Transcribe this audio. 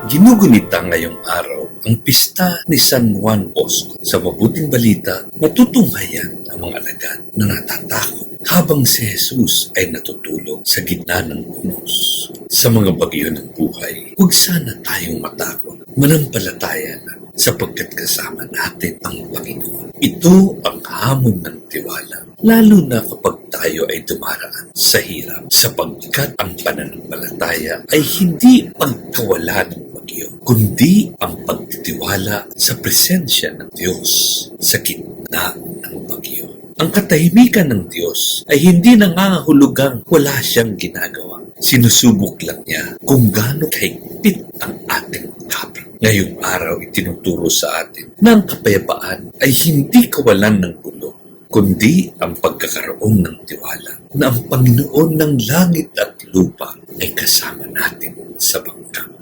Ginugunita ngayong araw ang pista ni San Juan Bosco. Sa mabuting balita, matutunghayan ang mga alagad na natatakot habang si Jesus ay natutulog sa gitna ng unos. Sa mga bagyo ng buhay, huwag sana tayong matakot. Manampalataya na sapagkat kasama natin ang Panginoon. Ito ang hamon ng tiwala, lalo na kapag tayo ay dumaraan sa hirap, sapagkat ang pananampalataya ay hindi pagkawala ng bagyo, kundi ang pagtitiwala sa presensya ng Diyos sa gitna ng bagyo. Ang katahimikan ng Diyos ay hindi nangangahulugang wala siyang ginagawa. Sinusubok lang niya kung gaano kahigpit ang ating kapit. Ngayong araw itinuturo sa atin na ang kapayapaan ay hindi kawalan ng gulo, kundi ang pagkakaroon ng tiwala na ang Panginoon ng langit at lupa ay kasama natin sa bangka.